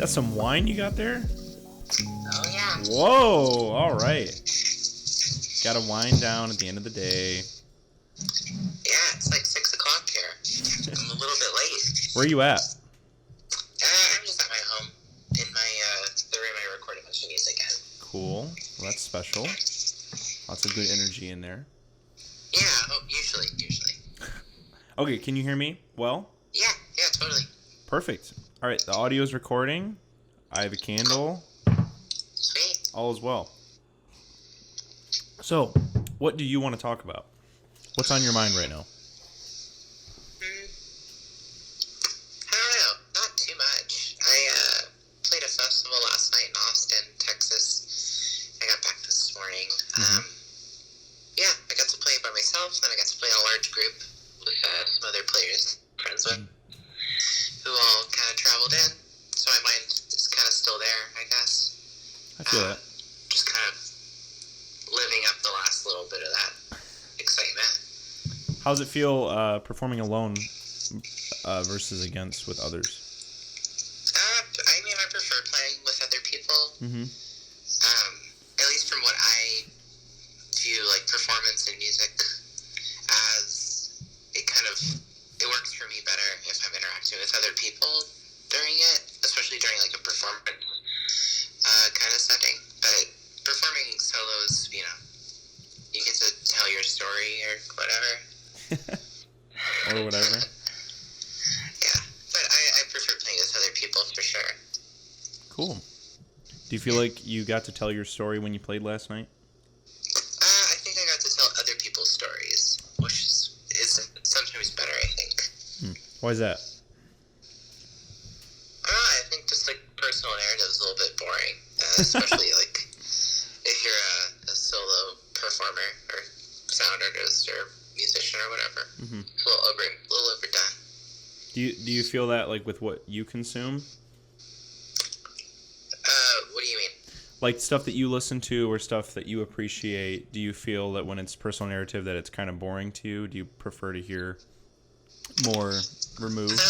That's some wine you got there? Oh, yeah. Whoa, all right. Got to wind down at the end of the day. Yeah, it's like 6 o'clock here. I'm a little bit late. Where are you at? I'm just at my home, in the room I record a bunch of music in. Cool. Well, that's special. Lots of good energy in there. Yeah, usually. Okay, can you hear me well? Yeah, totally. Perfect. All right, the audio is recording. I have a candle. Sweet. All is well. So, what do you want to talk about? What's on your mind right now? I don't know. Not too much. I played a festival last night in Austin, Texas. I got back this morning. Yeah, I got to play by myself, then I got to play in a large group with some other players, friends with, who all kind of traveled in. So my mind is kind of still there, I guess. I feel that. Just kind of living up the last little bit of that excitement. How does it feel performing alone versus against with others? I mean, I prefer playing with other people. Mm-hmm. At least from what I view, like, performance in music as it works for me better if I'm interacting with other people during it, especially during, like, a performance kind of setting. But performing solos, you get to tell your story or whatever. Or whatever. Yeah, but I prefer playing with other people for sure. Cool. Do you feel like you got to tell your story when you played last night? I think I got to tell other people's stories, which is sometimes better, I think. Why is that? I think just, like, personal narrative is a little bit boring, especially, like, if you're a solo performer or sound artist or musician or whatever. Mm-hmm. It's a little overdone. Do you feel that, like, with what you consume? What do you mean? Like stuff that you listen to or stuff that you appreciate, do you feel that when it's personal narrative that it's kind of boring to you? Do you prefer to hear more removed? I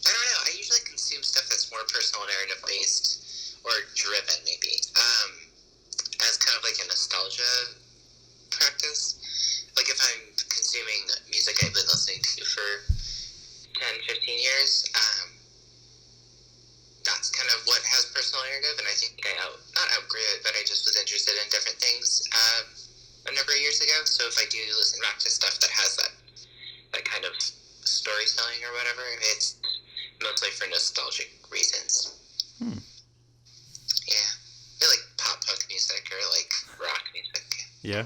don't know. I usually consume stuff that's more personal narrative based or driven, maybe, as kind of like a nostalgia practice. Like if I'm consuming music I've been listening to for 10, 15 years, that's kind of what has personal narrative, and I think I not outgrew it, but I just was interested in different things a number of years ago. So if I do listen back to stuff that has that kind of storytelling or whatever, it's mostly for nostalgic reasons. Yeah. I like pop punk music or like rock music. Yeah.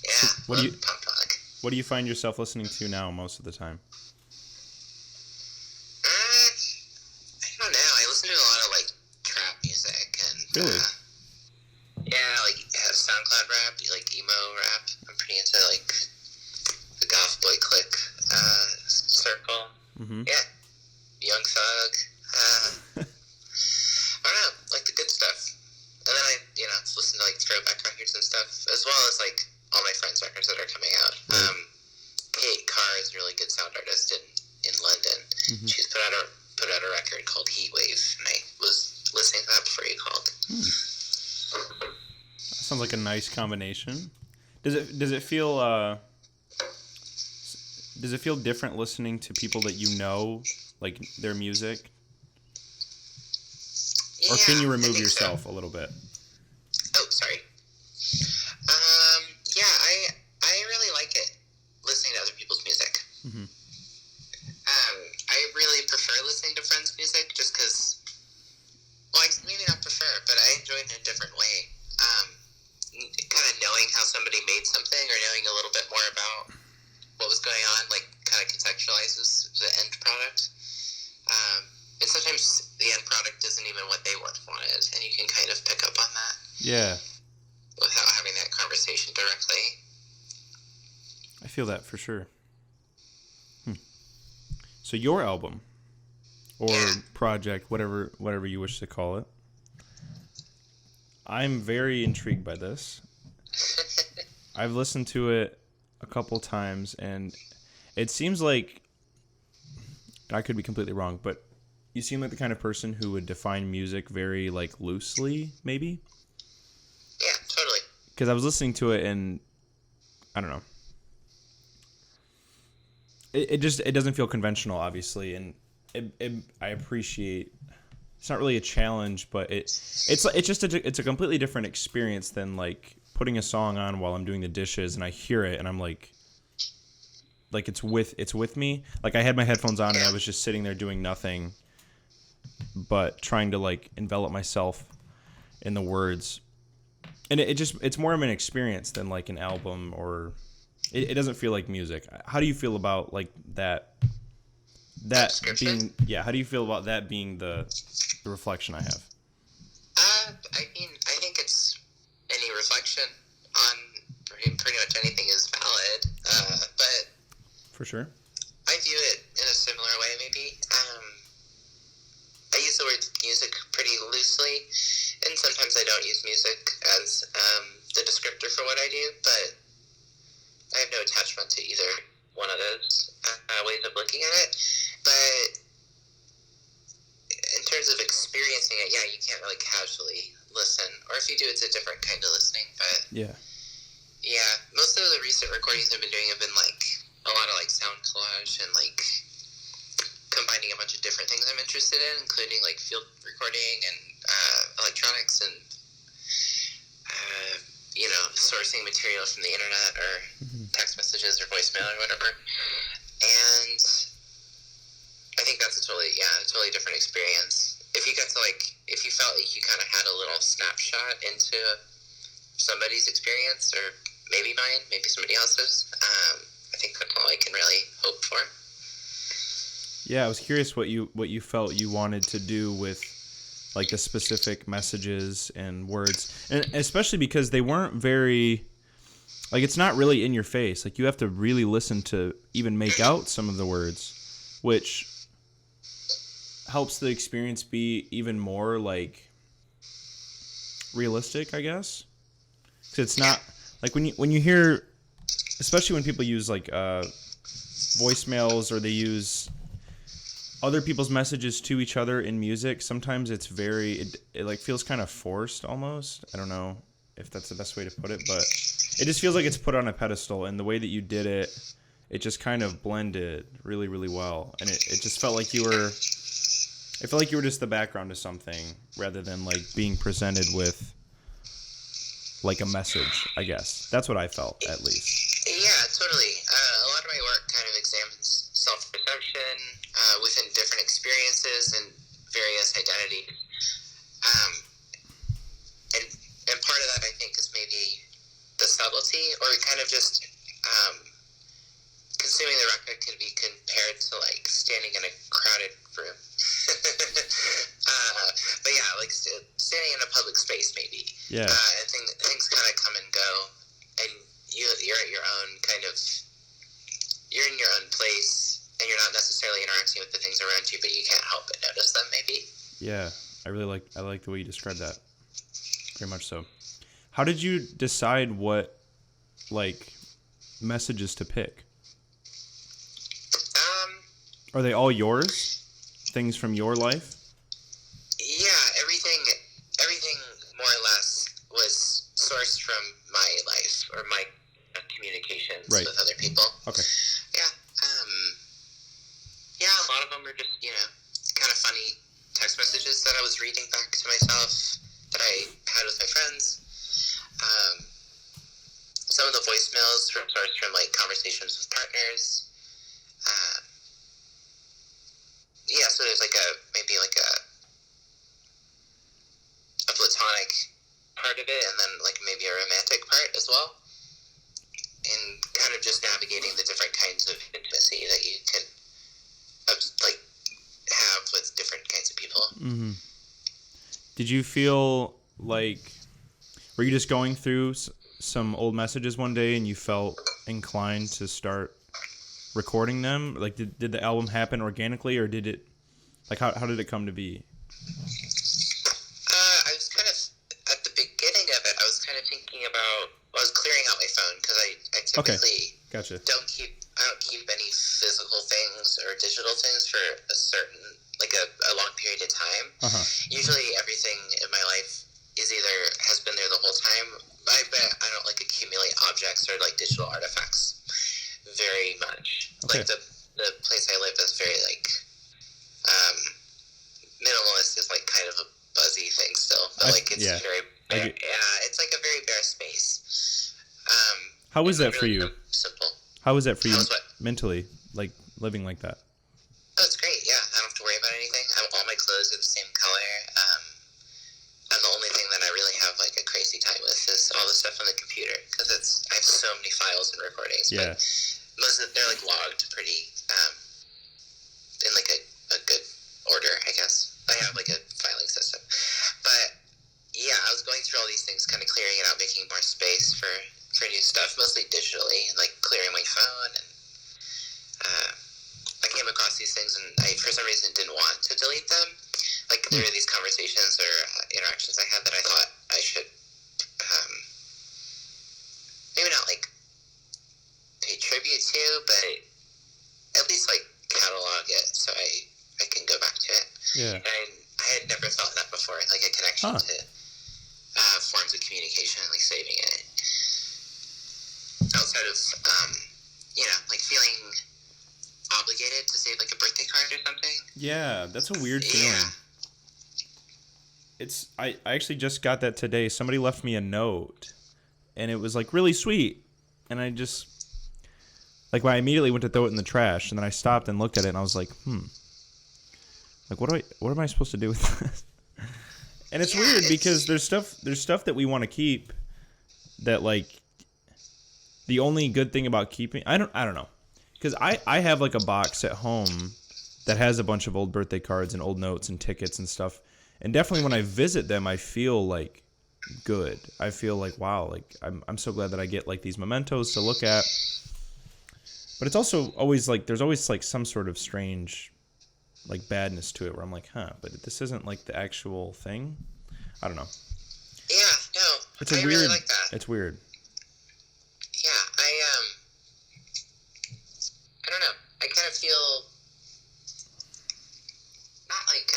Yeah. So what pop punk. do you find yourself listening to now most of the time? I don't know. I listen to a lot of like trap music and Really? like SoundCloud rap, like emo rap. I'm pretty into like the goth boy clique circle. Mm-hmm. Yeah, Young Thug. I don't know, like the good stuff. And then I listen to like throwback records and stuff, as well as like all my friends' records that are coming out. Right. Kate Carr is a really good sound artist in London. Mm-hmm. She's put out a record called Heat Wave, and I was listening to that before you called. That sounds like a nice combination. Does it feel different listening to people that you know, like their music? Yeah, Or can you I remove think yourself so. a little bit? Oh, sorry. Yeah, I really like it, listening to other people's music. Mm-hmm. I really prefer listening to friends' music just because, well, maybe not prefer, but I enjoy it in a different way. Kind of knowing how somebody made something or knowing a little bit more about what was going on, like, kind of contextualizes the end product. And sometimes the end product isn't even what they wanted, and you can kind of pick up on that. Yeah. Without having that conversation directly. I feel that for sure. So your album, or project, whatever you wish to call it, I'm very intrigued by this. I've listened to it a couple times, and it seems like, I could be completely wrong, but you seem like the kind of person who would define music very like loosely, maybe. Yeah, totally. Because I was listening to it and I don't know. It doesn't feel conventional, obviously, and I appreciate. It's not really a challenge, but it's a completely different experience than like putting a song on while I'm doing the dishes and I hear it and I'm like it's with me. Like I had my headphones on and I was just sitting there doing nothing, but trying to like envelop myself in the words, and it's more of an experience than like an album or. It doesn't feel like music. How do you feel about like that being? Yeah, how do you feel about that being the reflection I have? I mean, I think it's any reflection on pretty much anything is valid. But for sure, I view it in a similar way. Maybe I use the word music pretty loosely, and sometimes I don't use music as the descriptor for what I do, but I have no attachment to either one of those ways of looking at it. But in terms of experiencing it, yeah, you can't really casually listen. Or if you do, it's a different kind of listening. But yeah, most of the recent recordings I've been doing have been like a lot of like sound collage and like combining a bunch of different things I'm interested in, including like field recording and electronics and sourcing material from the internet or text messages or voicemail or whatever. And I think that's a totally different experience. If you felt like you kind of had a little snapshot into somebody's experience, or maybe mine, maybe somebody else's, I think that's all I can really hope for. Yeah, I was curious what you felt you wanted to do with like the specific messages and words, and especially because they weren't very, like, it's not really in your face. Like you have to really listen to even make out some of the words, which helps the experience be even more like realistic, I guess. 'Cause it's not like when you hear, especially when people use like voicemails or they use other people's messages to each other in music, sometimes it's it like feels kind of forced almost. I don't know if that's the best way to put it, but it just feels like it's put on a pedestal, and the way that you did it just kind of blended really, really well. And it just felt like you were just the background to something rather than like being presented with like a message, I guess. That's what I felt, at least. Yeah, totally. A lot of my work kind of examines self-perception within different experiences and various identities. And part of that, I think, is maybe the subtlety, or kind of just consuming the record can be compared to like standing in a crowded room. But yeah, like standing in a public space, maybe. Yeah. And things kind of come and go, and you're at your own you're in your own place, and you're not necessarily interacting with the things around you, but you can't help but notice them, maybe. Yeah, I like the way you described that. Very much so. How did you decide what like messages to pick? Are they all yours? Things from your life? Yeah, everything more or less was sourced from my life or my communications right. with other people. Okay. Yeah, a lot of them are just, kind of funny text messages that I was reading back to myself that I had with my friends. Some of the voicemails sourced from like conversations with partners. So there's maybe a platonic part of it, and then like maybe a romantic part as well, and kind of just navigating the different kinds of intimacy that you can like have with different kinds of people. Mm-hmm. Did you feel like, were you just going through some old messages one day and you felt inclined to start recording them? Like, did the album happen organically, or did it, like, how did it come to be? I was kind of, at the beginning of it, I was kind of thinking about, I was clearing out my phone, because I typically Gotcha. I don't keep any physical things or digital things for a certain like a long period of time. Usually everything in my life is either has been there the whole time. I bet I don't like accumulate objects or like digital artifacts very much. Okay. Like the place I live is very like minimalist is like kind of a buzzy thing still, but like it's very bare. It's like a very bare space. How was that for really you? Simple. How was that for you what? mentally, like living like that? Oh, it's great. Yeah, I don't have to worry about anything. All my clothes are the same color. And the only thing that I really have like a crazy time with is all the stuff on the computer because I have so many files and recordings. Yeah. But most of they're like logged pretty in like a good order, I guess. I have like a filing system. But yeah, I was going through all these things, kind of clearing it out, making more space for new stuff, mostly digitally, and like clearing my phone. And I came across these things, and I, for some reason, didn't want to delete them. Like, there were these conversations or interactions I had that I thought I should maybe not, like, pay tribute to, but at least, like, catalog it so I can go back to it. Yeah. And I had never thought that before, like a connection to forms of communication, like saving it. Outside of, like feeling obligated to save, like, a birthday card or something. Yeah, that's a weird feeling. I actually just got that today. Somebody left me a note, and it was, like, really sweet. And I just, like, I immediately went to throw it in the trash, and then I stopped and looked at it, and I was like, like, what am I supposed to do with this? And it's weird because there's stuff that we want to keep that, like, the only good thing about keeping, I don't know. Because I have, like, a box at home that has a bunch of old birthday cards and old notes and tickets and stuff. And definitely when I visit them, I feel, like, good. I feel like, wow, like, I'm so glad that I get, like, these mementos to look at. But it's also always, like, there's always, like, some sort of strange, like, badness to it where I'm like, but this isn't, like, the actual thing? I don't know. Yeah, no. It's I really like that. It's weird. Yeah, I don't know. I kind of feel not like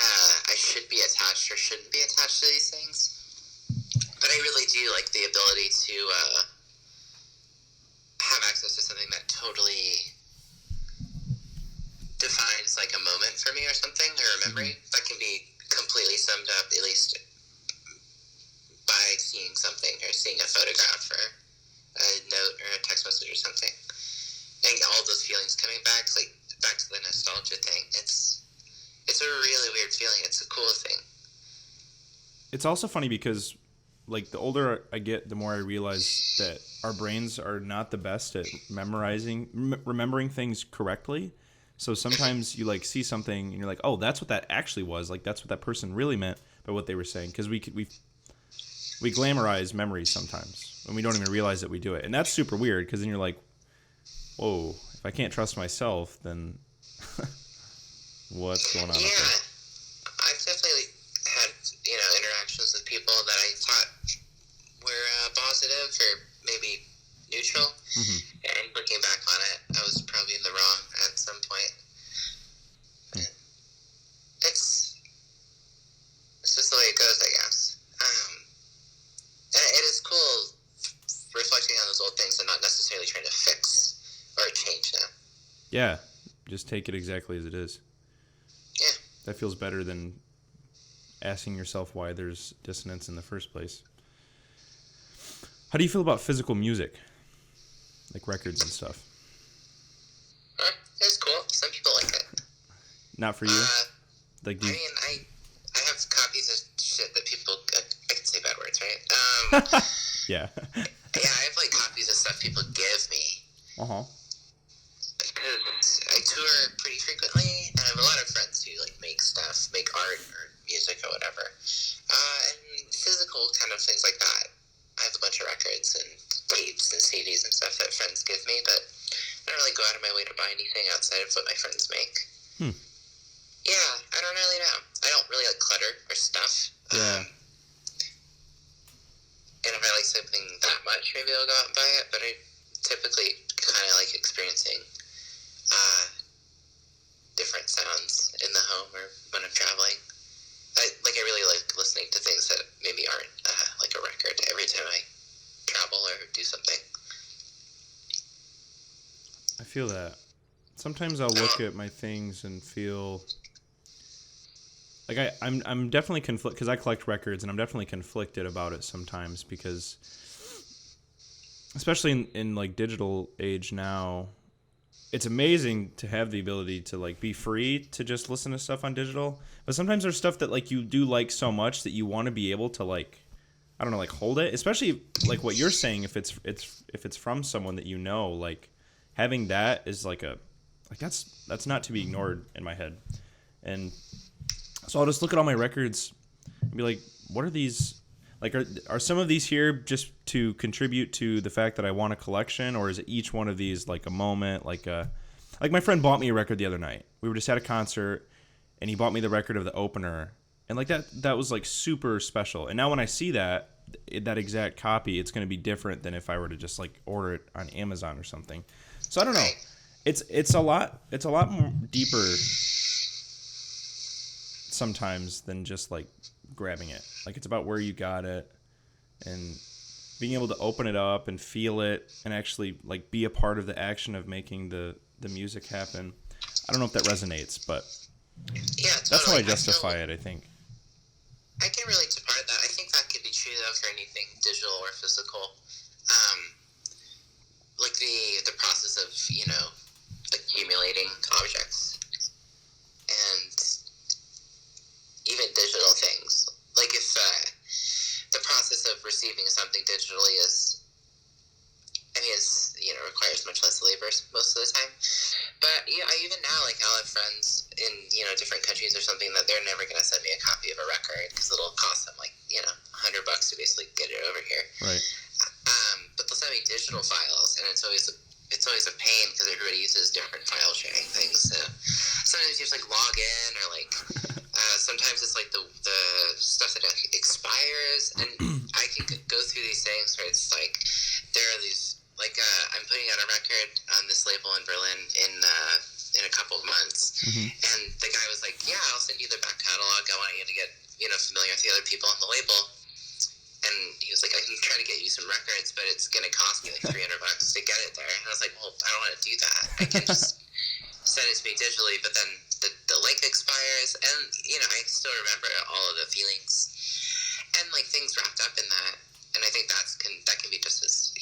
I should be attached or shouldn't be attached to these things, but I really do like the ability to have access to something that totally defines like a moment for me or something, or a memory that can be completely summed up, at least by seeing something or seeing a photograph or a note or a text message or something. And all those feelings coming back, like back to the nostalgia thing. It's a really weird feeling. It's a cool thing. It's also funny because, like, the older I get, the more I realize that our brains are not the best at remembering things correctly. So sometimes you, like, see something and you're like, oh, that's what that actually was. Like, that's what that person really meant by what they were saying. Because we glamorize memories sometimes and we don't even realize that we do it. And that's super weird because then you're like, whoa, if I can't trust myself, then what's going on up there? I've definitely had, interactions with people that I thought were positive or maybe neutral. And looking back on it, I was probably in the wrong at some point. It's just the way it goes, I guess. And it is cool reflecting on those old things and not necessarily trying to fix or change them. Yeah, just take it exactly as it is. Yeah. That feels better than asking yourself why there's dissonance in the first place. How do you feel about physical music? Like records and stuff? It's cool. Some people like it. Not for you? Like, I mean, I have copies of shit that people... I can say bad words, right? Yeah. Yeah, I have, like, copies of stuff people give me. Because I tour pretty frequently, and I have a lot of friends who, like, make art or music or whatever. And physical kind of things like that. I have a bunch of records and tapes and CDs and stuff that friends give me, but I don't really go out of my way to buy anything outside of what my friends make. Yeah, I don't really know. I don't really like clutter or stuff. Yeah. And if I like something that much, maybe I'll go out and buy it, but I typically kind of like experiencing different sounds in the home or when I'm traveling. I really like listening to things that maybe aren't like a record every time I travel or do something. I feel that. Sometimes I'll look at my things and feel like I'm definitely conflicted because I collect records, and I'm definitely conflicted about it sometimes because, especially in like digital age now, it's amazing to have the ability to like be free to just listen to stuff on digital. But sometimes there's stuff that like you do like so much that you want to be able to like, I don't know, like hold it. Especially like what you're saying, if it's from someone that you know, like having that is like that's not to be ignored in my head. And so I'll just look at all my records and be like, what are these? Like, are some of these here just to contribute to the fact that I want a collection, or is it each one of these like a moment, like my friend bought me a record the other night. We were just at a concert, and he bought me the record of the opener, and like that was like super special. And now when I see that exact copy, it's going to be different than if I were to just like order it on Amazon or something. So I don't know. It's a lot more deeper sometimes than just like grabbing it. Like it's about where you got it and being able to open it up and feel it and actually like be a part of the action of making the music happen. I don't know if that resonates, but yeah, totally. That's how I justify it, I think. I can relate to part of that. I think that could be true though for anything digital or physical. Like the process of, accumulating objects and even digital things. Like if the process of receiving something digitally requires much less labor most of the time. But yeah, even now, like I'll have friends in, different countries or something that they're never going to send me a copy of a record because it'll cost them like, $100 to basically get it over here. Right. But they'll send me digital files, and it's always a pain because everybody uses different file sharing things. So sometimes you just like log in, or like sometimes it's like the stuff that expires, and I can go through these things where it's like there are these like I'm putting out a record on this label in Berlin in a couple of months, and the guy was like, "Yeah, I'll send you the back catalog. I want you to get familiar with the other people on the label." And he was like, I can try to get you some records, but it's going to cost me like $300 to get it there. And I was like, well, I don't want to do that. I can just send it to me digitally, but then the link expires. And, I still remember all of the feelings and like things wrapped up in that. And I think that can be just as,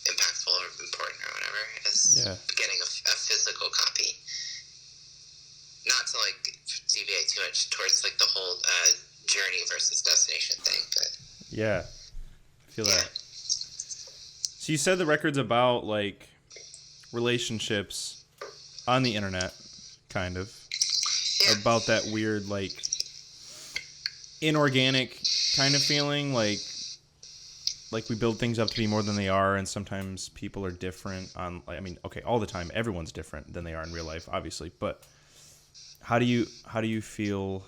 impactful or important or whatever as getting a physical copy. Not to like deviate too much towards like the whole journey versus destination thing, but. Yeah, I feel that. So you said the record's about like relationships on the internet, kind of. Yeah. About that weird like inorganic kind of feeling, like we build things up to be more than they are, and sometimes people are different on. I mean, okay, all the time, everyone's different than they are in real life, obviously. But how do you feel?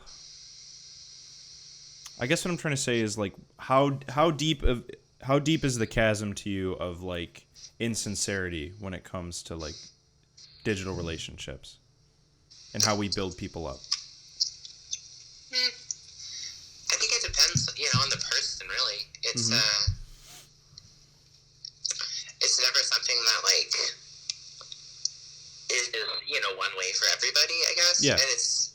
I guess what I'm trying to say is like how deep is the chasm to you of like insincerity when it comes to like digital relationships and how we build people up? I think it depends, on the person really. It's it's never something that like is one way for everybody, I guess. Yeah. And it's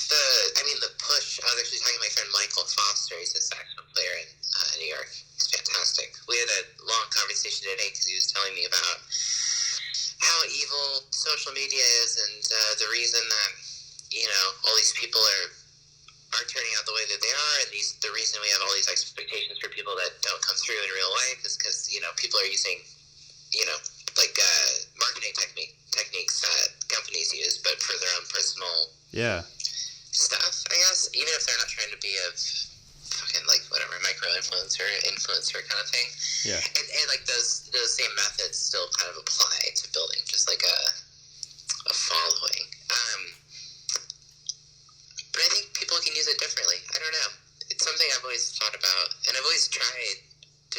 the push. I was actually talking to my friend Michael Foster. He's a saxophone player in New York. He's fantastic. We had a long conversation today because he was telling me about how evil social media is, and the reason that all these people are turning out the way that they are, and the reason we have all these expectations for people that don't come through in real life is because people are using marketing techniques that companies use, but for their own personal stuff, I guess, even if they're not trying to be a fucking like whatever micro-influencer kind of thing. Yeah. And like those same methods still kind of apply to building just like a following. But I think people can use it differently. I don't know. It's something I've always thought about, and I've always tried to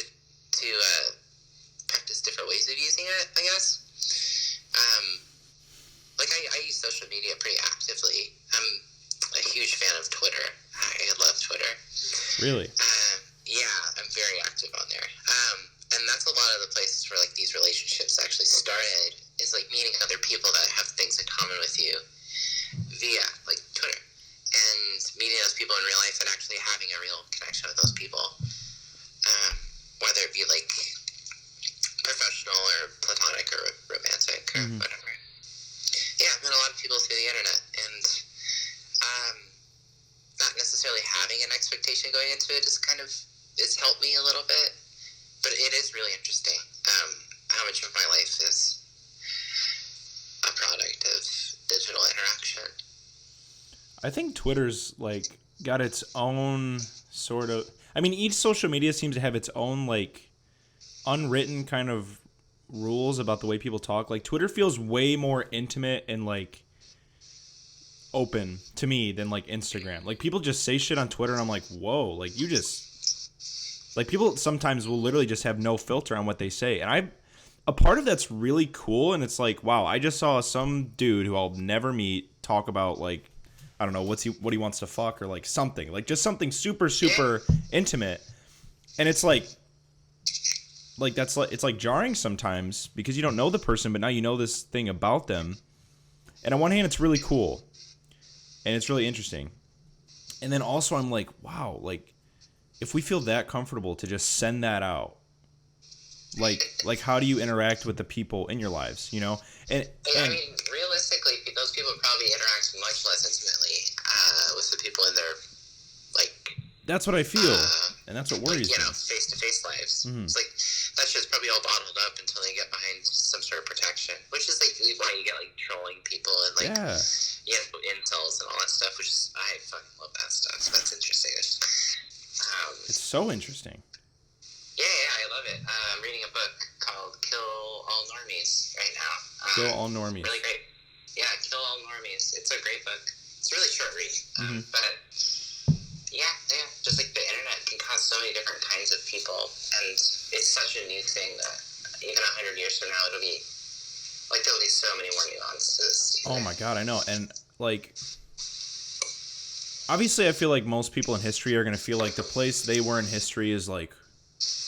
practice different ways of using it, I guess. like I use social media pretty actively. I'm a huge fan of Twitter. I love Twitter. Really? Yeah, I'm very active on there. And that's a lot of the places where like these relationships actually started, is like meeting other people that have things in common with you via like Twitter, and meeting those people in real life and actually having a real connection with those people, whether it be like professional or platonic or romantic or whatever. Yeah, I've met a lot of people through the internet, and not necessarily having an expectation going into it is kind of, it's helped me a little bit, but it is really interesting how much of my life is a product of digital interaction. I think Twitter's like got its own sort of, I mean, each social media seems to have its own like unwritten kind of rules about the way people talk. Like Twitter feels way more intimate and like open to me than like Instagram. Like people just say shit on Twitter and I'm like, whoa, like you just, like people sometimes will literally just have no filter on what they say. And a part of that's really cool, and it's like, wow, I just saw some dude who I'll never meet talk about like, I don't know, what he wants to fuck, or like something, like just something super intimate. And it's like that's like, it's like jarring sometimes because you don't know the person, but now you know this thing about them. And on one hand, it's really cool and it's really interesting. And then also I'm like, wow, like if we feel that comfortable to just send that out, like how do you interact with the people in your lives, you know? And I mean, realistically, those people probably interact much less intimately with the people in their, like... That's what I feel, and that's what worries me. You know, face-to-face lives. It's like, that shit's probably all bottled up until they get behind some sort of protection, which is like why you get like trolling people and like, you know, incels and all that stuff, which is, I fucking love that stuff. So that's interesting. It's so interesting. Yeah, I love it. I'm reading a book called Kill All Normies right now. Kill All Normies. Really great. Yeah, Kill All Normies. It's a great book. It's a really short read. But, yeah, just like the internet can cause so many different kinds of people. And it's such a new thing that even 100 years from now, it'll be, like, there'll be so many more nuances. Oh, my God, I know. And, like... Obviously, I feel like most people in history are going to feel like the place they were in history is, like,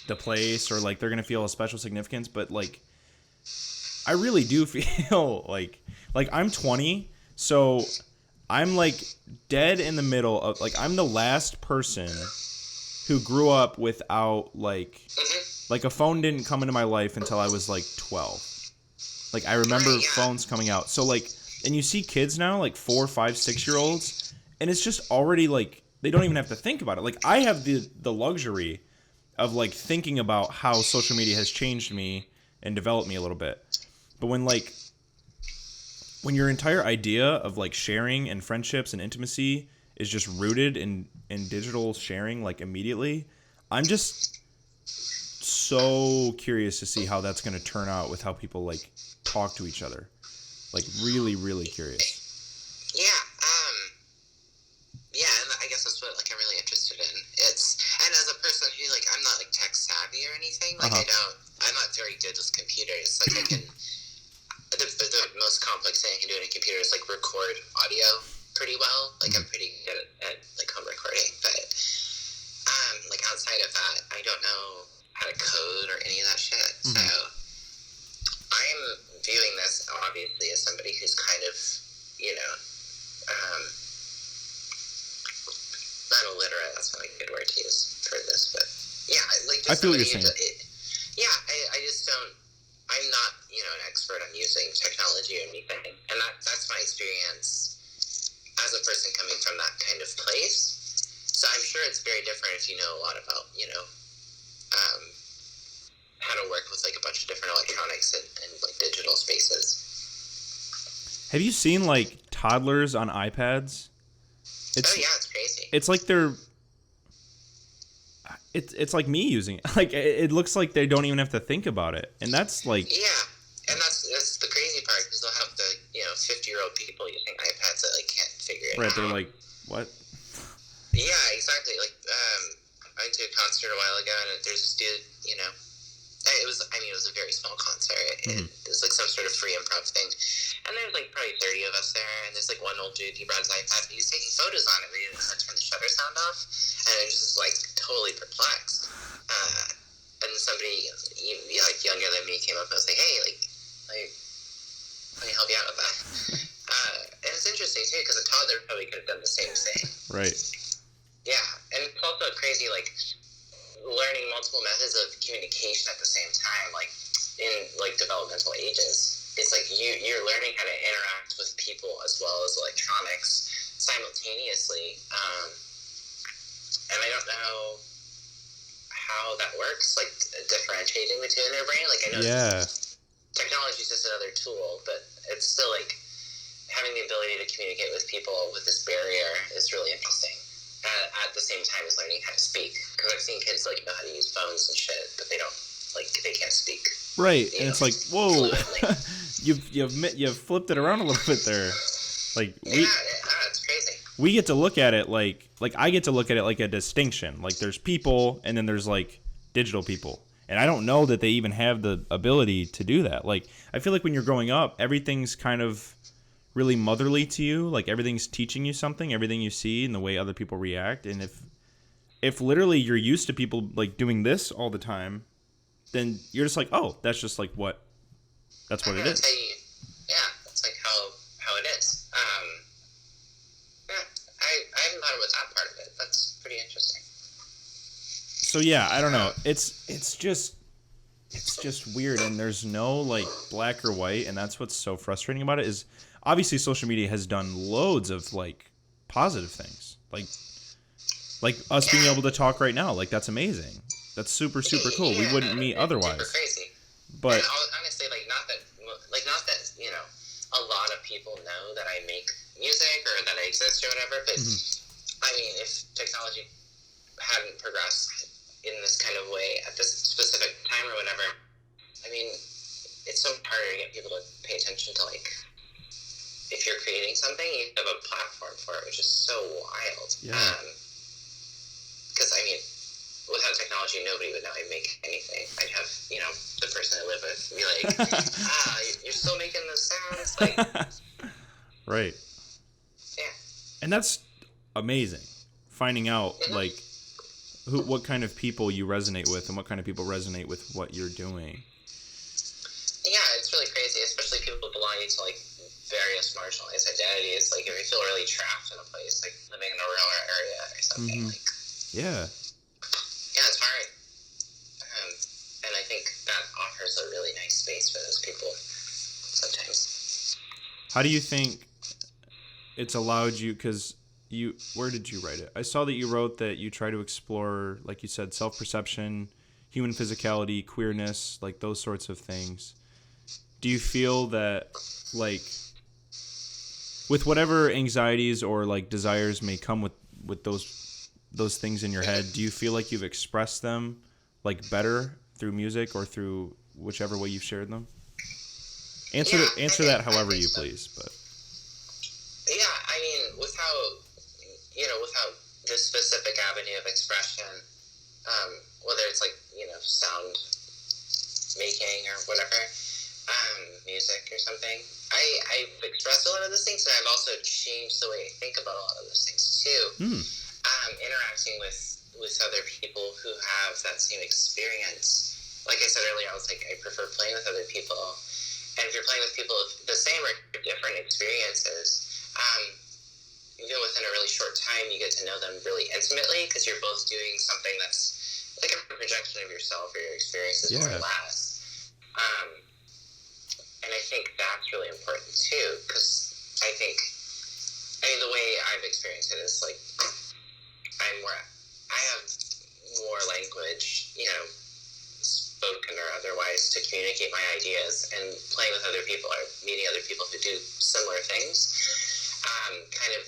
the place, or like they're gonna feel a special significance. But like I really do feel like I'm 20, so I'm like dead in the middle of, like, I'm the last person who grew up without like a phone didn't come into my life until I was like 12. Like I remember phones coming out. So like, and you see kids now, like 4, 5, 6-year-olds, and it's just already like they don't even have to think about it. Like I have the luxury of like thinking about how social media has changed me and developed me a little bit. But when your entire idea of like sharing and friendships and intimacy is just rooted in digital sharing, like immediately, I'm just so curious to see how that's going to turn out with how people like talk to each other. Like really, really curious. Yeah, and I guess that's what like I'm really interested in. And as a person who like I'm not like tech savvy or anything, like I'm not very good with computers. Like I can, the most complex thing I can do on a computer is like record audio pretty well. Like I'm pretty good at like home recording, but like outside of that, I don't know how to code or any of that shit. So I'm viewing this obviously as somebody who's kind of, you know, not illiterate, that's not a good word to use for this, but yeah, like just I feel what you're saying. I just don't, I'm not, you know, an expert on using technology or anything, and that's my experience as a person coming from that kind of place. So I'm sure it's very different if you know a lot about, you know, how to work with like a bunch of different electronics and like digital spaces. Have you seen like toddlers on iPads? It's crazy. It's like it's like me using it. Like it looks like they don't even have to think about it, and that's like and that's the crazy part, because they'll have the 50-year-old people using iPads that like can't figure it out. Right? They're like, what? Yeah, exactly. Like I went to a concert a while ago, and there's this dude, it was a very small concert. It was like some sort of free improv thing. And there's like probably 30 of us there, and there's like one old dude, he brought his iPad, and he was taking photos on it, but he didn't know how to turn the shutter sound off, and I was just like totally perplexed. And then somebody, like younger than me, came up and was like, hey, like let me help you out with that. And it's interesting too, because a toddler probably could have done the same thing. Right. Yeah, and it's also crazy, like, learning multiple methods of communication at the same time, like, in, like, developmental ages. It's like you're learning how to interact with people as well as electronics simultaneously. And I don't know how that works, like, differentiating between their brain. Like, I know technology is just another tool, but it's still, like, having the ability to communicate with people with this barrier is really interesting. At the same time as learning how to speak, because I've seen kids like know how to use phones and shit, but they can't speak. Right, and it's like, whoa, you've flipped it around a little bit there. Like it's crazy. We get to look at it like I get to look at it like a distinction. Like there's people, and then there's like digital people, and I don't know that they even have the ability to do that. Like I feel like when you're growing up, everything's kind of really motherly to you, like everything's teaching you something, everything you see and the way other people react. And if literally you're used to people like doing this all the time, then you're just like, oh, that's just like that's what it is. That's like how it is. I haven't thought about that part of it. That's pretty interesting. So yeah, I don't know. It's just weird, and there's no like black or white, and that's what's so frustrating about it. Is obviously social media has done loads of like positive things, like us being able to talk right now. Like that's amazing. That's super cool. We wouldn't meet otherwise. Super crazy. But and honestly, not that a lot of people know that I make music or that I exist or whatever. But I mean, if technology hadn't progressed in this kind of way at this specific time or whatever, I mean, it's so harder to get people to pay attention to, like, if you're creating something, you have a platform for it, which is so wild. Yeah. Because, I mean, without technology, nobody would know I make anything. I'd have, the person I live with be like, you're still making those sounds? Like, right. Yeah. And that's amazing. Finding out, like, what kind of people you resonate with and what kind of people resonate with what you're doing. Yeah, it's really crazy, especially people belonging to, like, various marginalized identities. Like, if you feel really trapped in a place, like living in a rural area or something, like... Yeah, it's hard. And I think that offers a really nice space for those people sometimes. How do you think it's allowed you, because where did you write it? I saw that you wrote that you try to explore, like you said, self-perception, human physicality, queerness, like those sorts of things. Do you feel that, like, with whatever anxieties or like desires may come with those things in your head, do you feel like you've expressed them like better through music or through whichever way you've shared them? Answer that however you please, but yeah, I mean, without this specific avenue of expression, whether it's like sound making or whatever, music or something, I've expressed a lot of those things, and I've also changed the way I think about a lot of those things too. Interacting with other people who have that same experience. Like I said earlier, I was like, I prefer playing with other people. And if you're playing with people with the same or different experiences, even within a really short time, you get to know them really intimately because you're both doing something that's like a projection of yourself or your experiences, more or less. And I think that's really important too, because I mean, the way I've experienced it is like, I have more language, spoken or otherwise, to communicate my ideas, and playing with other people or meeting other people who do similar things kind of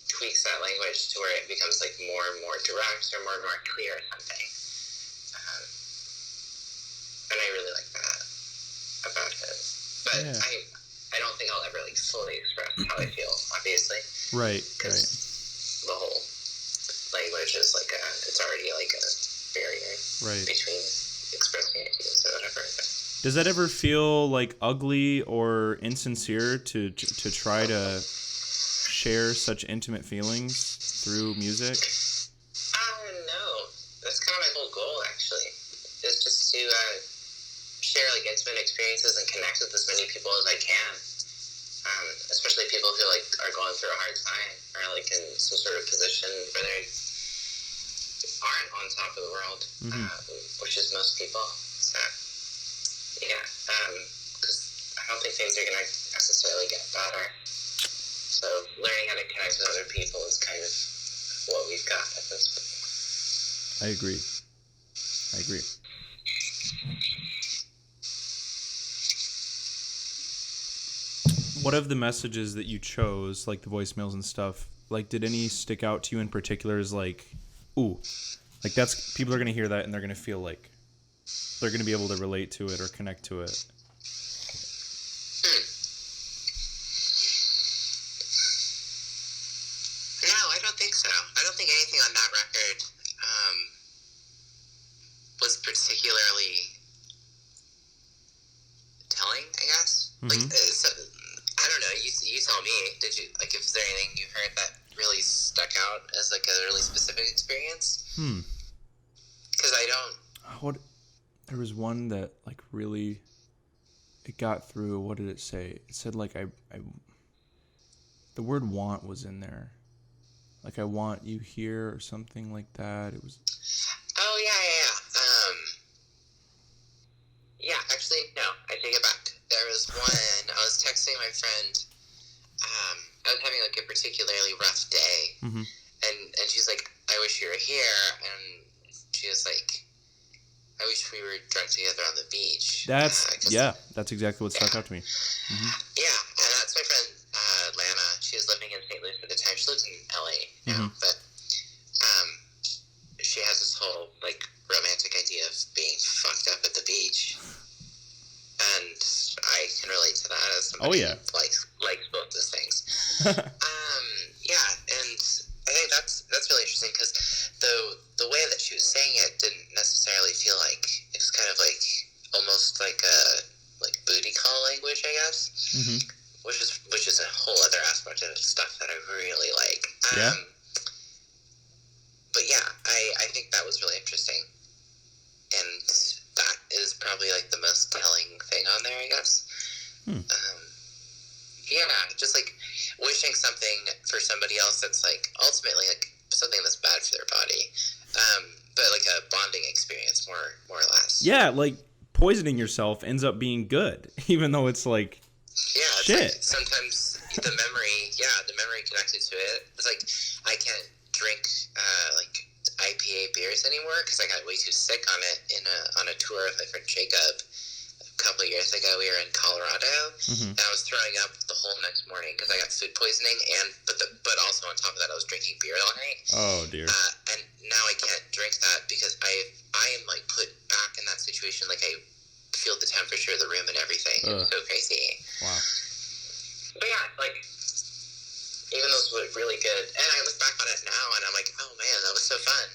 tweaks that language to where it becomes like more and more direct or more and more clear or something. And I really like that about it. But I don't think I'll ever like fully express how I feel, obviously. Right. The whole language is like it's already like a barrier between expressing ideas or whatever. Does that ever feel like ugly or insincere to try to share such intimate feelings through music? No. That's kind of my whole goal, actually. Is just to share like intimate experiences and connect with as many people as I can. Especially people who like are going through a hard time or like in some sort of position where they aren't on top of the world, which is most people. So yeah, because I don't think things are going to necessarily get better. So learning how to connect with other people is kind of what we've got at this point. I agree. What of the messages that you chose, like the voicemails and stuff, like did any stick out to you in particular as like, ooh, like that's, people are going to hear that and they're going to feel like they're going to be able to relate to it or connect to it? No, I don't think so. I don't think anything on that record was particularly telling, I guess. Like, so, I don't know. You tell me. Did you like? If there anything you heard that really stuck out as like a really specific experience? Because I don't. There was one that like really, it got through. What did it say? It said like the word "want" was in there. Like I want you here or something like that. It was. Oh yeah. Yeah, actually, no. I take it back. There was one. I was texting my friend. I was having like a particularly rough day, and she's like, "I wish you were here," and she was like, "I wish we were drunk together on the beach." That's exactly what stuck out to me. Yeah, and that's my friend Lana. She was living in St. Louis at the time. She lives in LA now, but she has this whole like romantic idea of being fucked up at the beach. And I can relate to that as somebody who likes both those things. Yeah, and I think that's really interesting because the way that she was saying it didn't necessarily feel like it was kind of like almost like a like booty call language, I guess. Which is a whole other aspect of stuff that I really like. But yeah, I think that was really interesting, and that is probably like the most telling thing on there, I guess. Yeah, just like wishing something for somebody else that's like ultimately like something that's bad for their body, but like a bonding experience more or less. Yeah, like poisoning yourself ends up being good, even though it's like shit. Like sometimes the memory connected to it. It's like I can't drink like IPA beers anymore because I got way too sick on it on a tour with my friend Jacob a couple of years ago. We were in Colorado, and I was throwing up the whole next morning because I got food poisoning, but also on top of that I was drinking beer all night. Oh dear. And now I can't drink that because I am like put back in that situation. Like I feel the temperature of the room and everything. It's so crazy. Wow. But yeah, like even those were really good, and I look back on it now and I'm like, oh man, that was so fun.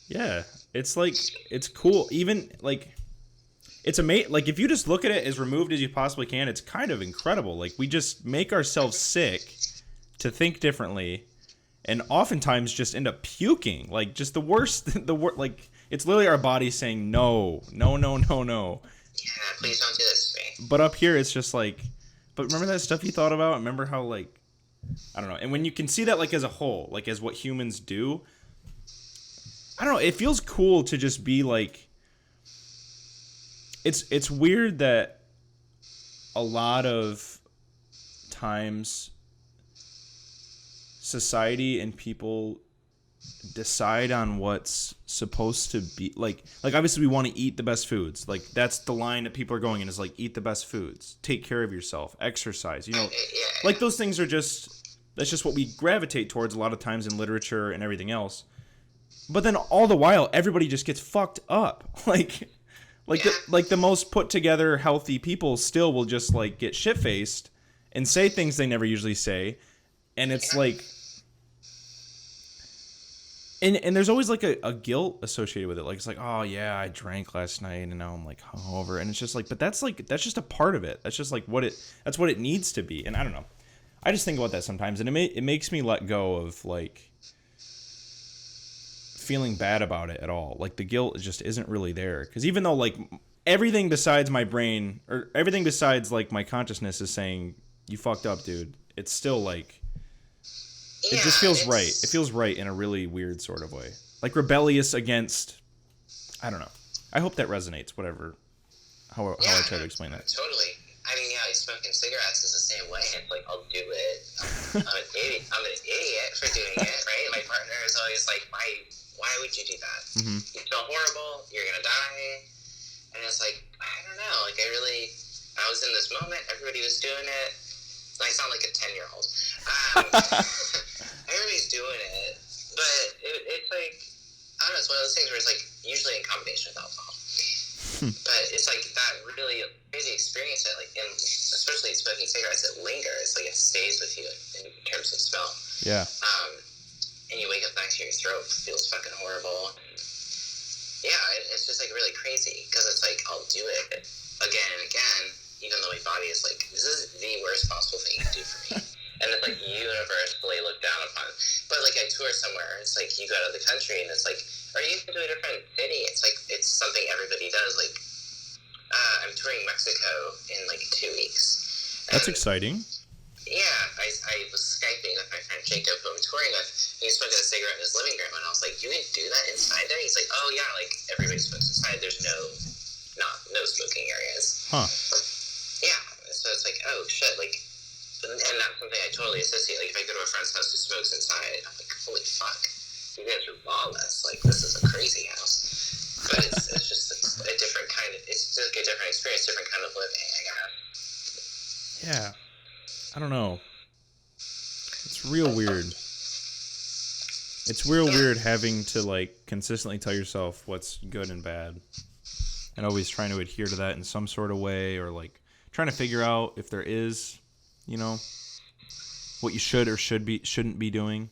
Yeah, it's like it's cool. Even like it's amazing. Like if you just look at it as removed as you possibly can, it's kind of incredible. Like we just make ourselves sick to think differently, and oftentimes just end up puking. Like just the worst. Like it's literally our body saying no. Yeah, please don't do this to me. But up here, it's just like, but remember that stuff you thought about? Remember how like, I don't know. And when you can see that like as a whole, like as what humans do, I don't know. It feels cool to just be like, it's weird that a lot of times society and people decide on what's supposed to be like obviously we want to eat the best foods. Like that's the line that people are going in is like eat the best foods, take care of yourself, exercise, you know. Like those things are that's just what we gravitate towards a lot of times in literature and everything else. But then all the while everybody just gets fucked up. Like the most put together healthy people still will just like get shit faced and say things they never usually say, and it's like And there's always like a guilt associated with it. Like, it's like, oh yeah, I drank last night and now I'm like hungover. And it's just like, but that's just a part of it. That's just like that's what it needs to be. And I don't know. I just think about that sometimes, and it makes me let go of like feeling bad about it at all. Like, the guilt just isn't really there, because even though like everything besides my brain, or everything besides like my consciousness, is saying you fucked up, dude, it's still like it just feels right. It feels right in a really weird sort of way, like rebellious against. I don't know. I hope that resonates. Whatever. How I try to explain that. Totally. I mean, yeah, smoking cigarettes is the same way. It's like, I'll do it. I'm an idiot. I'm an idiot for doing it, right? My partner is always like, why would you do that? Mm-hmm. You feel horrible. You're gonna die. And it's like, I don't know. Like, I was in this moment. Everybody was doing it. I sound like a 10-year-old. Everybody's doing it, but it's like, I don't know. It's one of those things where it's like usually in combination with alcohol. But it's like that really crazy experience that, like, and especially smoking cigarettes, it lingers. Like, it stays with you in terms of smell. Yeah. And you wake up next to your throat, feels fucking horrible. Yeah, it's just like really crazy, because it's like, I'll do it again and again, even though my body is like, this is the worst possible thing you can do for me. And it's like universally looked down upon. But like, I tour somewhere, it's like you go out of the country and it's like, or you go to a different city, it's like, it's something everybody does. Like, I'm touring Mexico in like 2 weeks. That's exciting. Yeah, I was Skyping with my friend Jacob, who I'm touring with, and he smoking a cigarette in his living room, and I was like, you can do that inside there? He's like, oh yeah, like, everybody smokes inside, there's no smoking areas. Huh. Yeah, so it's like, oh shit, like, and that's something I totally associate. Like, if I go to a friend's house who smokes inside, I'm like, holy fuck, you guys are lawless. Like, this is a crazy house. But it's just a different kind of, it's just like a different experience, different kind of living, I guess. Yeah. I don't know. It's real weird. It's real weird having to like consistently tell yourself what's good and bad, and always trying to adhere to that in some sort of way, or like trying to figure out if there is, you know, what you should or shouldn't be doing.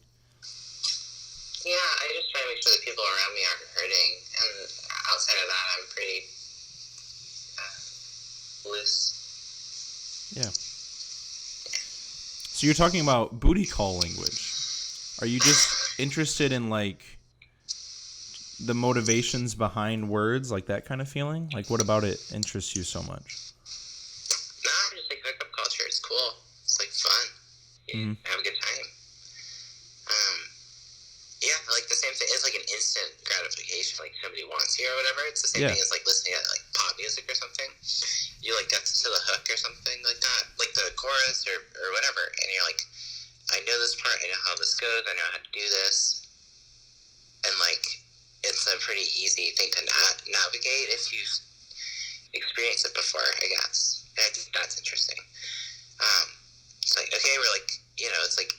Yeah, I just try to make sure that people around me aren't hurting, and outside of that, I'm pretty loose. Yeah. So you're talking about booty call language. Are you just interested in like the motivations behind words, like that kind of feeling? Like, what about it interests you so much? No, I'm just like hookup culture. It's cool. It's like fun. You have a good time. Yeah, like the same thing. It's like an instant gratification. Like, somebody wants you or whatever. It's the same thing as like listening to like pop music or something. You like get to the hook or something like that, like the chorus or whatever, and you're like, I know this part, I know how this goes, I know how to do this, and like, it's a pretty easy thing to navigate if you've experienced it before, I guess. And I think that's interesting. It's like, okay, we're like, you know, it's like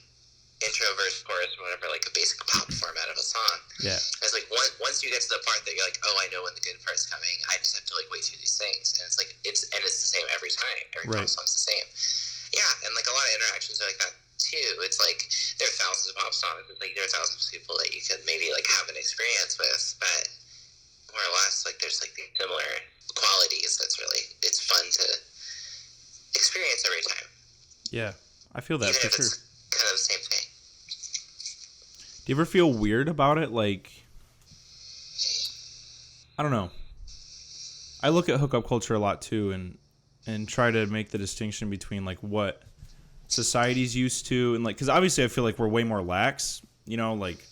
intro, verse, chorus, whatever, like a basic pop format of a song. Yeah. It's like once you get to the part that you're like, oh, I know when the good part's coming, I just have to like wait through these things, and it's like it's the same every time. Every pop song's the same. Yeah, and like a lot of interactions are like that too. It's like there are thousands of pop songs. It's like there are thousands of people that you could maybe like have an experience with, but more or less like there's like these similar qualities. It's fun to experience every time. Yeah, I feel that even for if sure. It's kind of the same thing. Do you ever feel weird about it? Like, I don't know. I look at hookup culture a lot too, and try to make the distinction between like what society's used to, and like, because obviously I feel like we're way more lax. You know, like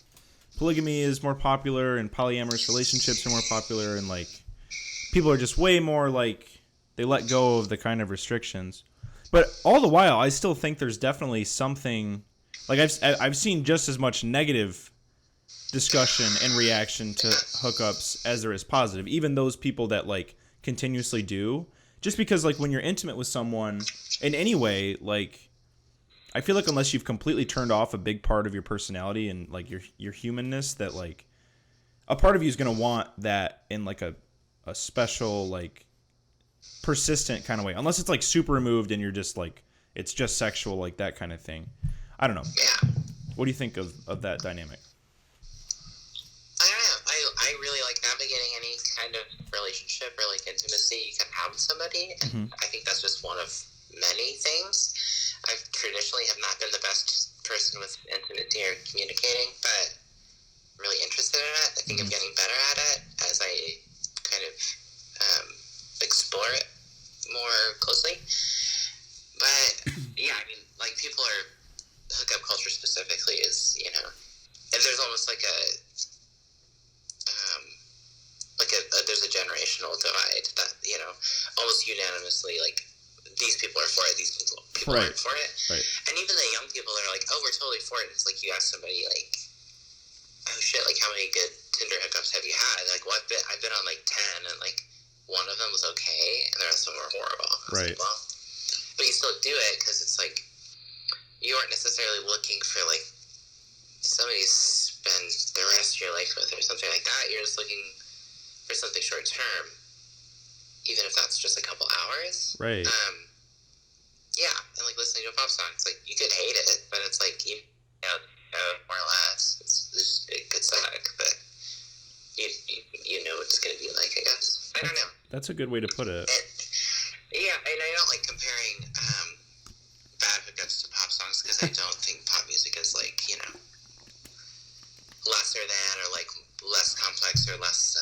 polygamy is more popular, and polyamorous relationships are more popular, and like people are just way more like they let go of the kind of restrictions. But all the while, I still think there's definitely something. Like, I've seen just as much negative discussion and reaction to hookups as there is positive. Even those people that like continuously do, just because like when you're intimate with someone in any way, like I feel like unless you've completely turned off a big part of your personality and like your humanness, that like a part of you is gonna want that in like a special like persistent kind of way. Unless it's like super removed and you're just like it's just sexual, like that kind of thing. I don't know. Yeah. What do you think of that dynamic? navigating any kind of relationship or like intimacy you can have with somebody, and I think that's just one of many things. I traditionally have not been the best person with intimacy or communicating, but I'm really interested in it. I think I'm getting better at it as I kind of explore it more closely. But yeah, I mean, like, people are, hookup culture specifically is, you know, and there's almost like there's a generational divide that, you know, almost unanimously, like, these people are for it, these people aren't for it. Right. And even the young people that are like, oh, we're totally for it. And it's like, you ask somebody, like, oh shit, like, how many good Tinder hookups have you had? They're like, well, I've been on like 10, and like one of them was okay, and the rest of them were horrible. Right. Like, well, but you still do it because it's like, you aren't necessarily looking for like somebody to spend the rest of your life with or something like that. You're just looking for something short term, even if that's just a couple hours. Right. Yeah, and like listening to a pop song, it's like, you could hate it, but it's like, you know, more or less, it could suck, but you know what it's gonna be like, I guess. I don't know. That's a good way to put it. Yeah, and I don't like comparing bad hookups to pop songs, because I don't think pop music is like, you know, lesser than or like less complex or less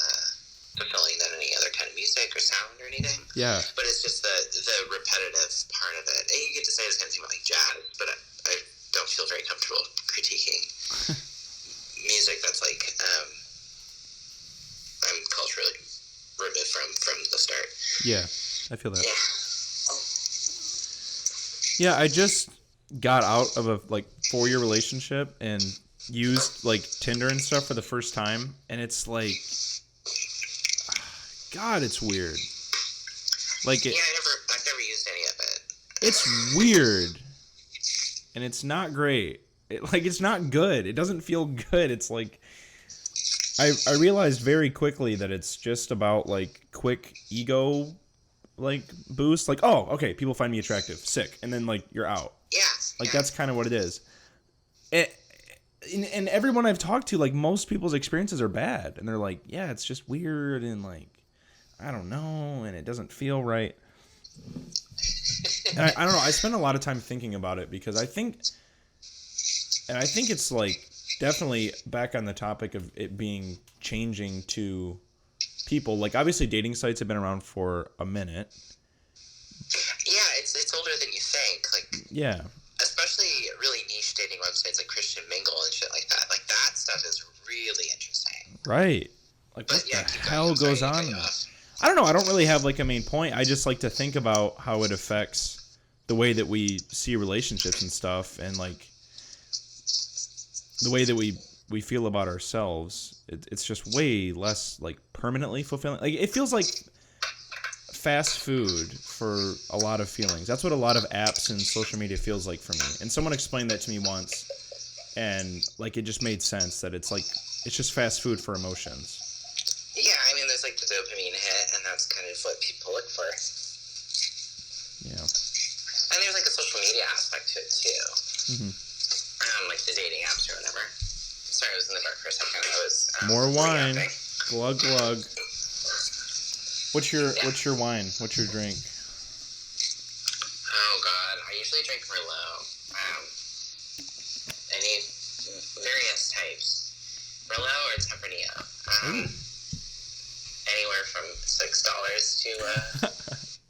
fulfilling than any other kind of music or sound or anything. Yeah. But it's just the repetitive part of it. And you get to say the same thing about like jazz, but I don't feel very comfortable critiquing music that's like I'm culturally removed from the start. Yeah, I feel that. Yeah. Yeah, I just got out of a like 4-year relationship and used like Tinder and stuff for the first time, and it's like, God, it's weird. Like I've never used any of it. It's weird, and it's not great. It's not good. It doesn't feel good. It's like I realized very quickly that it's just about like quick ego like boost. Like, oh, okay, people find me attractive, sick, and then like you're out. Yeah. Like that's kind of what it is. And everyone I've talked to, like, most people's experiences are bad, and they're like, yeah, it's just weird, and like, I don't know, and it doesn't feel right. And I don't know. I spend a lot of time thinking about it because I think it's like definitely back on the topic of it being changing to people. Like, obviously dating sites have been around for a minute. Yeah, it's older than you think. Like, yeah. Especially really niche dating websites like Christian Mingle and shit like that. Like, that stuff is really interesting. Right. Like, what the hell goes on? I don't know. I don't really have like a main point. I just like to think about how it affects the way that we see relationships and stuff, and like the way that we feel about ourselves. It's just way less like permanently fulfilling. Like, it feels like fast food for a lot of feelings. That's what a lot of apps and social media feels like for me. And someone explained that to me once, and like it just made sense that it's like it's just fast food for emotions. Yeah, I mean, there's like the dopamine hit, and that's kind of what people look for. Yeah. And there's like a social media aspect to it too. Like the dating apps or whatever. Sorry, I was in the dark for a second. I was more wine. Glug glug. What's your wine? What's your drink? Oh God, I usually drink Merlot. Any various types, Merlot or Tempranillo. Anywhere from $6 to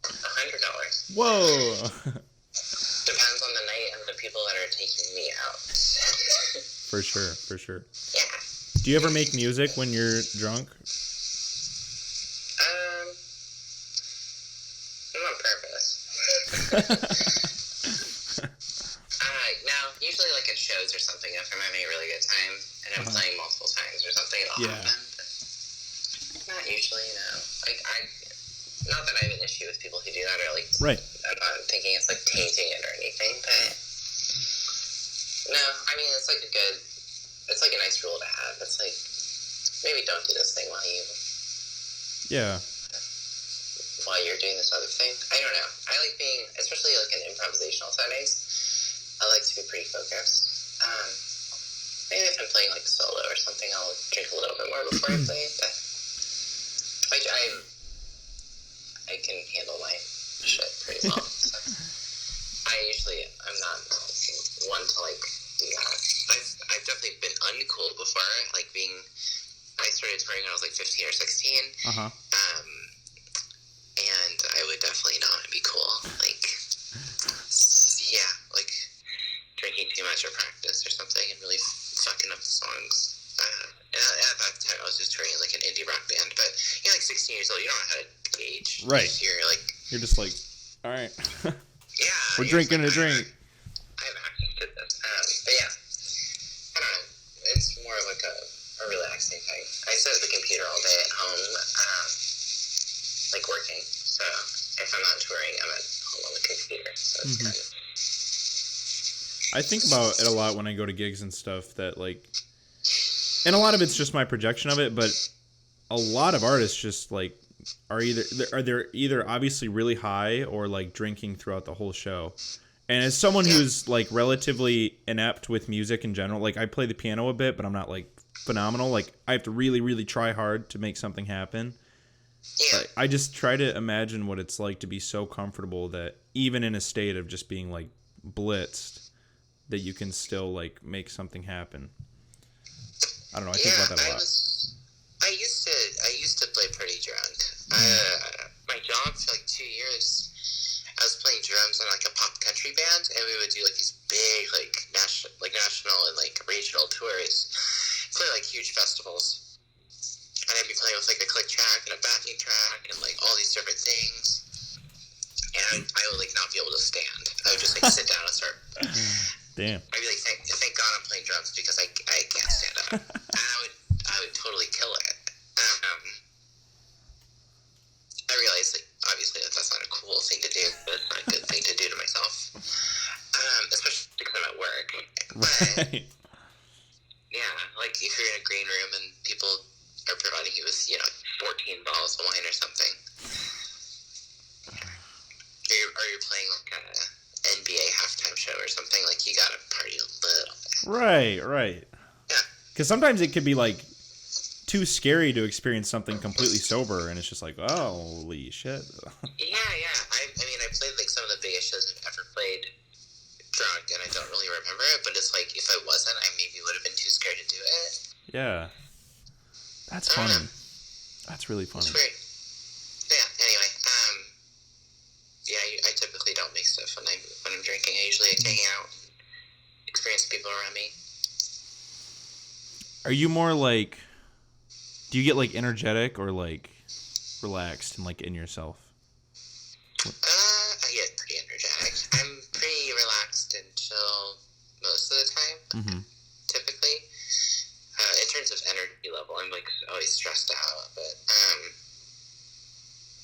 $100. Whoa. Depends on the night and the people that are taking me out. For sure. Yeah. Do you ever make music when you're drunk? On purpose. No, usually like at shows or something, if I'm having a really good time and I'm playing multiple times or something, it'll happen. But not usually, no. Like, not that I have an issue with people who do that, or like, right. I'm not thinking it's like tainting it or anything, but no, I mean, it's like a nice rule to have. It's like, maybe don't do this thing while you're doing this other thing. I don't know. I like being, especially like in improvisational settings, I like to be pretty focused. Maybe if I'm playing like solo or something, I'll drink a little bit more before I play. But can handle my shit pretty well. So I'm not one to like do that. I've definitely been uncool before. Like I started touring when I was like 15 or 16. Uh-huh. And I would definitely not be cool. Like, yeah, like drinking too much or practice or something and really fucking up the songs. And at that time, I was just touring like an indie rock band, but you're like 16 years old, you don't know how to gauge. Right. You're just like, all right. Yeah. We're drinking a drink. I have access to this. But yeah, I don't know. It's more of like a relaxing thing. I sit at the computer all day at home, like working. So if I'm not touring, I'm at home on the computer. So it's kind of... I think about it a lot when I go to gigs and stuff, that like, and a lot of it's just my projection of it, but a lot of artists just like are either obviously really high or like drinking throughout the whole show. And as someone who's like relatively inept with music in general, like I play the piano a bit, but I'm not like phenomenal. Like I have to really, really try hard to make something happen. Yeah. I just try to imagine what it's like to be so comfortable that even in a state of just being like blitzed, that you can still like make something happen. I don't know. I think about that a lot. I used to play pretty drunk. My job for like 2 years, I was playing drums on like a pop country band, and we would do like these big like national and like regional tours, play like huge festivals. And I'd be playing with like a click track and a backing track and like all these different things. And I would like not be able to stand. I would just like sit down and start. Damn. I'd be like, thank God I'm playing drums because I can't stand up. And I would totally kill it. I realized that obviously that's not a cool thing to do, but it's not a good thing to do to myself. Especially because I'm at work. But yeah, like if you're in a green room and people are providing you with 14 bottles of wine or something, or you're playing like a NBA halftime show or something, like you gotta party a little bit. Right. Yeah. Because sometimes it could be like too scary to experience something completely sober, and it's just like, oh, holy shit. Yeah. I mean, I played like some of the biggest shows I've ever played drunk, and I don't really remember it, but it's like if I wasn't, I maybe would have been too scared to do it. Yeah. That's funny. That's really funny. It's weird. Yeah, anyway, I typically don't make stuff when I'm drinking. I usually hang out and experience people around me. Are you more like, do you get like energetic or like relaxed and like in yourself? I get pretty energetic. I'm pretty relaxed until most of the time, typically. In terms of energy level, I'm like always stressed out, but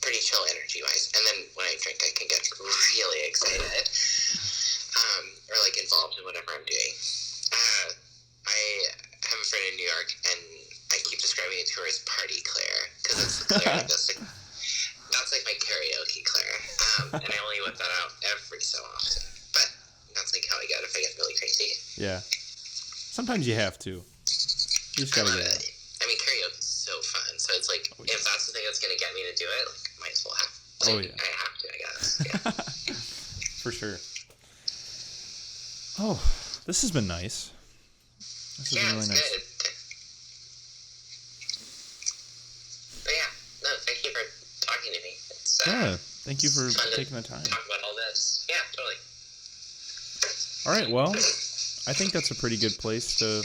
pretty chill energy-wise. And then when I drink, I can get really excited, or like involved in whatever I'm doing. I have a friend in New York, and I keep describing it to her as Party Claire, because it's the Claire that's like my karaoke Claire. And I only whip that out every so often. But that's like how I get if I get really crazy. Yeah. Sometimes you have to. You just gotta get it. I mean, karaoke is so fun. So it's like, if that's the thing that's gonna get me to do it, like, might as well have. Like, I have to, I guess. Yeah. For sure. Oh, this has been nice. This has been really nice. Good. But yeah, no, thank you for talking to me. It's, thank you for taking the time. Talk about all this. Yeah, totally. All right, well, I think that's a pretty good place to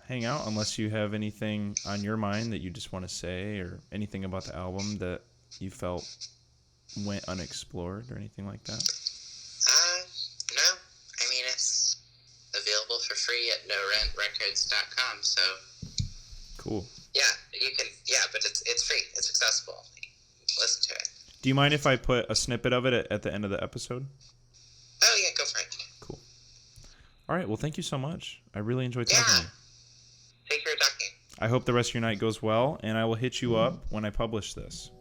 hang out, unless you have anything on your mind that you just want to say, or anything about the album that you felt went unexplored or anything like that. No. I mean, it's available for free at norentrecords.com, so cool. Yeah, you can. Yeah, but it's free. It's accessible. Listen to it. Do you mind if I put a snippet of it at the end of the episode? Oh yeah, go for it. Cool. All right. Well, thank you so much. I really enjoyed talking to you. Thank you for talking. I hope the rest of your night goes well, and I will hit you up when I publish this.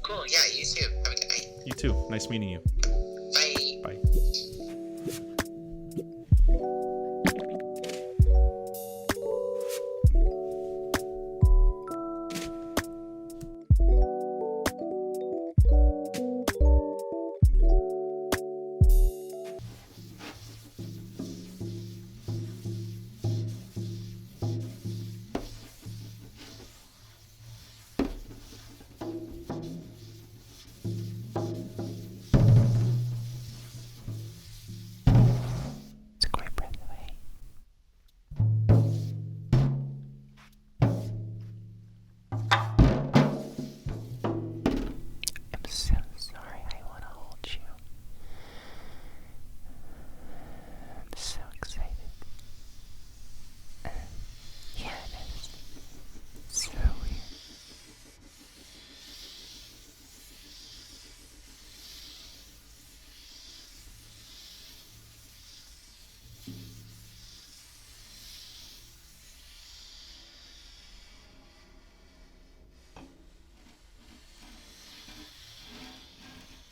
Cool. Yeah, you too. Have a good night. You too. Nice meeting you. Bye. Bye.